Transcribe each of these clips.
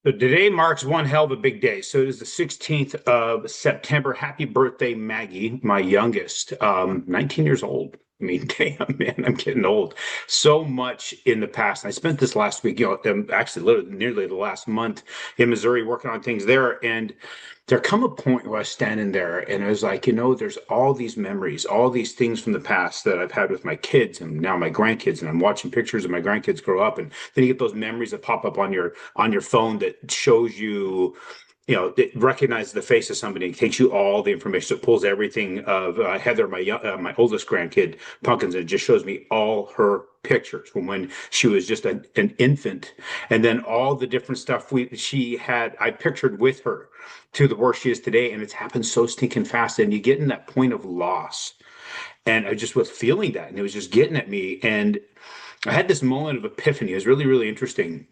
So today marks one hell of a big day. So it is the 16th of September. Happy birthday, Maggie, my youngest, 19 years old. I mean, damn, man, I'm getting old. So much in the past. I spent this last week, actually literally nearly the last month in Missouri working on things there. And there come a point where I was standing there and I was like, there's all these memories, all these things from the past that I've had with my kids and now my grandkids, and I'm watching pictures of my grandkids grow up, and then you get those memories that pop up on your phone that shows you, it recognizes the face of somebody. It takes you all the information. So it pulls everything of Heather, my oldest grandkid, Pumpkins, and it just shows me all her pictures from when she was just an infant, and then all the different stuff she had. I pictured with her to the where she is today, and it's happened so stinking fast. And you get in that point of loss, and I just was feeling that, and it was just getting at me. And I had this moment of epiphany. It was really, really interesting,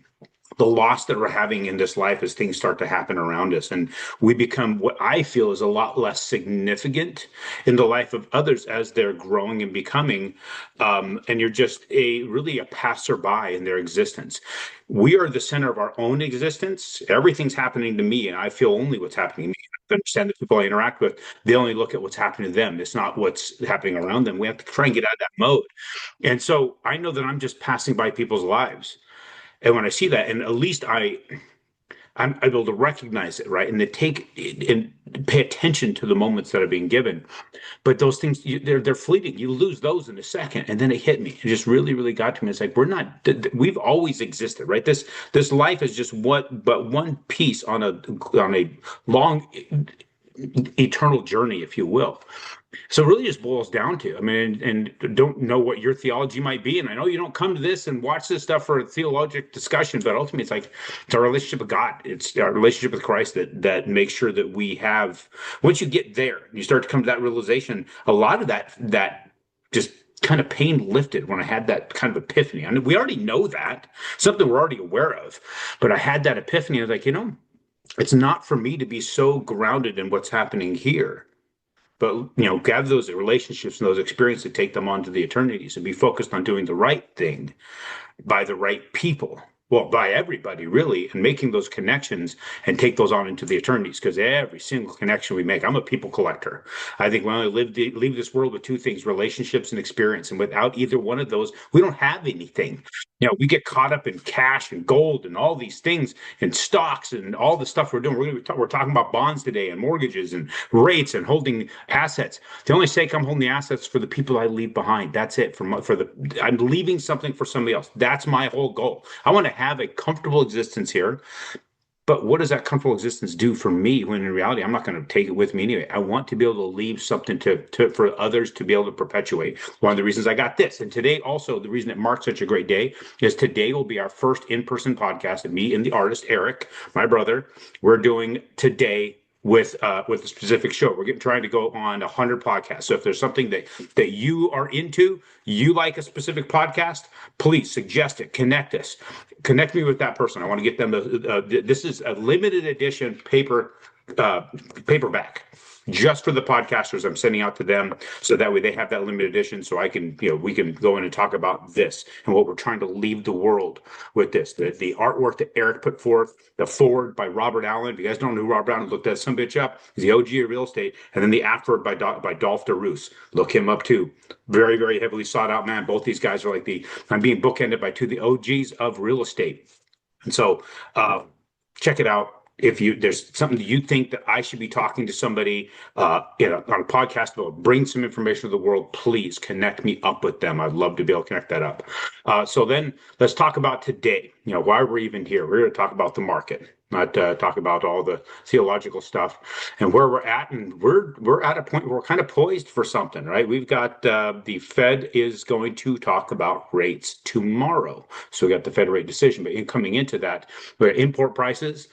the loss that we're having in this life as things start to happen around us. And we become what I feel is a lot less significant in the life of others as they're growing and becoming. And you're just really a passerby in their existence. We are the center of our own existence. Everything's happening to me, and I feel only what's happening to me. I understand the people I interact with, they only look at what's happening to them. It's not what's happening around them. We have to try and get out of that mode. And so I know that I'm just passing by people's lives. And when I see that, and at least I'm able to recognize it, right, and to take and pay attention to the moments that are being given. But those things, they're fleeting. You lose those in a second, and then it hit me. It just really, really got to me. It's like we've always existed, right? This life is just but one piece on a long eternal journey, if you will. So it really just boils down to, I mean, and don't know what your theology might be. And I know you don't come to this and watch this stuff for a theological discussion, but ultimately it's our relationship with God. It's our relationship with Christ that makes sure that we have, once you get there, you start to come to that realization, a lot of that just kind of pain lifted when I had that kind of epiphany. I mean, we already know that, something we're already aware of, but I had that epiphany. I was like, it's not for me to be so grounded in what's happening here, but gather those relationships and those experiences, take them on to the eternities, and be focused on doing the right thing by the right people, well, by everybody really, and making those connections and take those on into the eternities. Because every single connection we make, I'm a people collector. I think we only leave this world with two things: relationships and experience. And without either one of those, we don't have anything. We get caught up in cash and gold and all these things and stocks and all the stuff we're doing. We're talking about bonds today and mortgages and rates and holding assets. The only sake I'm holding the assets for the people I leave behind. That's it. I'm leaving something for somebody else. That's my whole goal. I want to have a comfortable existence here. But what does that comfortable existence do for me when in reality, I'm not going to take it with me anyway? I want to be able to leave something for others to be able to perpetuate. One of the reasons I got this. And today also, the reason it marks such a great day is today will be our first in-person podcast of me and the artist, Eric, my brother. We're doing today with a specific show. We're trying to go on 100 podcasts. So if there's something that you are into, you like a specific podcast, please suggest it. Connect us. Connect me with that person. I want to get them. This is a limited edition paperback just for the podcasters. I'm sending out to them so that way they have that limited edition. So I can, we can go in and talk about this and what we're trying to leave the world with this. The artwork that Eric put forth, the forward by Robert Allen. If you guys don't know who Robert Allen, look that some bitch up. He's the OG of real estate. And then the afterword by Dolph DeRoos. Look him up too. Very, very heavily sought out man. Both these guys are I'm being bookended by two of the OGs of real estate. And so check it out. If there's something that you think that I should be talking to somebody on a podcast about, bring some information to the world, please connect me up with them. I'd love to be able to connect that up. So then let's talk about today. Why we're even here. We're going to talk about the market, not talk about all the theological stuff and where we're at. And we're at a point where we're kind of poised for something, right? We've got the Fed is going to talk about rates tomorrow. So we got the Fed rate decision, but coming into that, we got import prices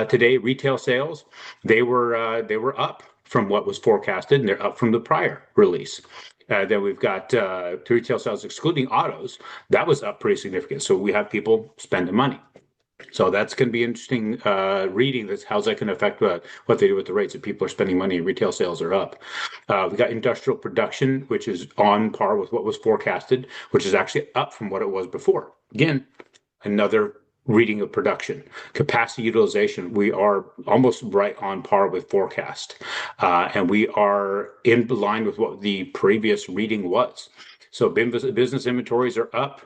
today, retail sales, they were up from what was forecasted, and they're up from the prior release. Then we've got retail sales excluding autos. That was up pretty significant. So we have people spending money. So that's going to be interesting reading. How's that going to affect what they do with the rates? If people are spending money and retail sales are up. We've got industrial production, which is on par with what was forecasted, which is actually up from what it was before. Again, another reading of production. Capacity utilization, we are almost right on par with forecast. And we are in line with what the previous reading was. So business inventories are up.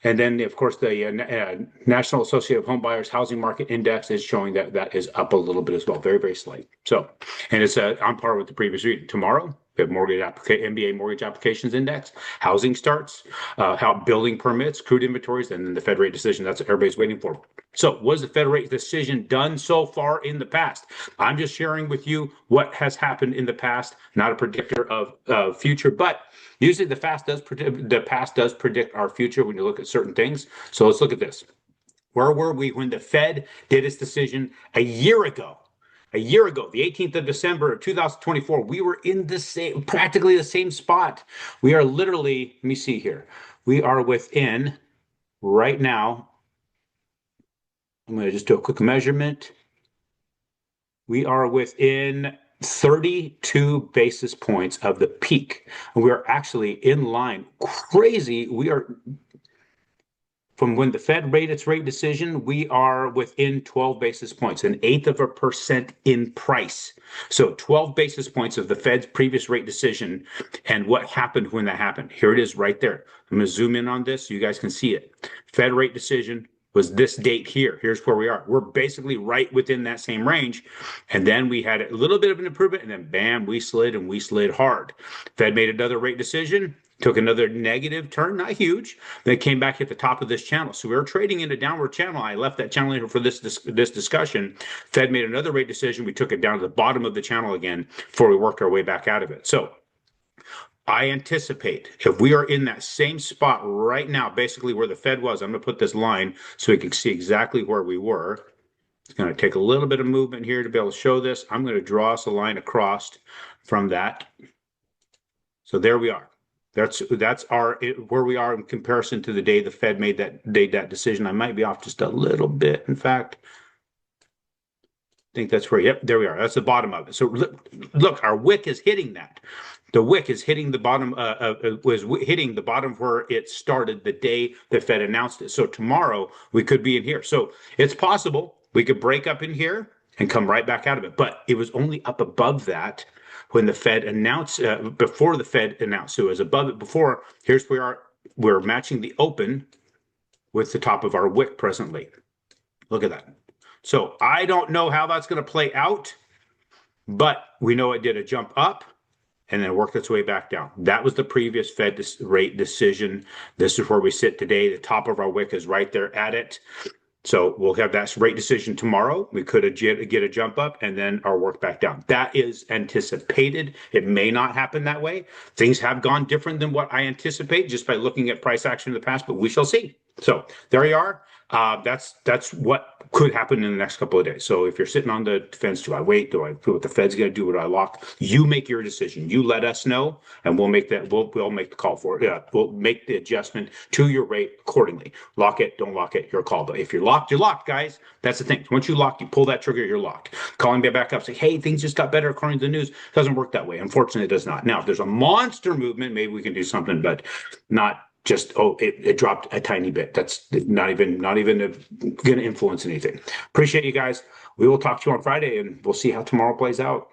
And then, of course, the National Association of Home Buyers Housing Market Index is showing that that is up a little bit as well, very, very slight. So, and it's on par with the previous reading. Tomorrow, we have MBA Mortgage Applications Index, housing starts, how building permits, crude inventories, and then the Fed rate decision. That's what everybody's waiting for. So, what has the Fed rate decision done so far in the past? I'm just sharing with you what has happened in the past, not a predictor of future, but usually the past does predict our future when you look at certain things. So let's look at this. Where were we when the Fed did its decision a year ago? A year ago, the 18th of December of 2024, we were in practically the same spot. We are literally, let me see here. We are within, right now, I'm going to just do a quick measurement. We are within 32 basis points of the peak. And we are actually in line. Crazy. We are, from when the Fed made its rate decision, we are within 12 basis points, 1/8% in price. So 12 basis points of the Fed's previous rate decision. And what happened when that happened? Here it is right there. I'm going to zoom in on this so you guys can see it. Fed rate decision was this date here. Here's where we are. We're basically right within that same range. And then we had a little bit of an improvement, and then bam, we slid, and we slid hard. Fed made another rate decision, took another negative turn, not huge. Then came back at the top of this channel. So we were trading in a downward channel. I left that channel here for this discussion. Fed made another rate decision. We took it down to the bottom of the channel again before we worked our way back out of it. So I anticipate if we are in that same spot right now, basically where the Fed was, I'm going to put this line so we can see exactly where we were. It's going to take a little bit of movement here to be able to show this. I'm going to draw us a line across from that. So there we are. That's where we are in comparison to the day the Fed made that decision. I might be off just a little bit. In fact, I think that's where, yep, there we are. That's the bottom of it. So look, our wick is hitting that. The wick is hitting the bottom, was hitting the bottom where it started the day the Fed announced it. So tomorrow we could be in here. So it's possible we could break up in here and come right back out of it. But it was only up above that when the Fed announced, before the Fed announced. So it was above it before. Here's where we are. We're matching the open with the top of our wick presently. Look at that. So I don't know how that's going to play out, but we know it did a jump up and then worked its way back down. That was the previous Fed rate decision. This is where we sit today. The top of our wick is right there at it. So we'll have that rate decision tomorrow. We could get a jump up and then our work back down. That is anticipated. It may not happen that way. Things have gone different than what I anticipate just by looking at price action in the past, but we shall see. So there you are. That's what could happen in the next couple of days. So if you're sitting on the fence, do I wait? Do I feel what the Fed's going to do? What do I lock? You make your decision. You let us know, and we'll make that. We'll make the call for it. Yeah, we'll make the adjustment to your rate accordingly. Lock it, don't lock it, your call. But if you're locked, guys. That's the thing. Once you lock, you pull that trigger, you're locked. Calling me back up, say, hey, things just got better according to the news. Doesn't work that way. Unfortunately, it does not. Now, if there's a monster movement, maybe we can do something, but not just, oh, it dropped a tiny bit. That's not even going to influence anything. Appreciate you guys. We will talk to you on Friday, and we'll see how tomorrow plays out.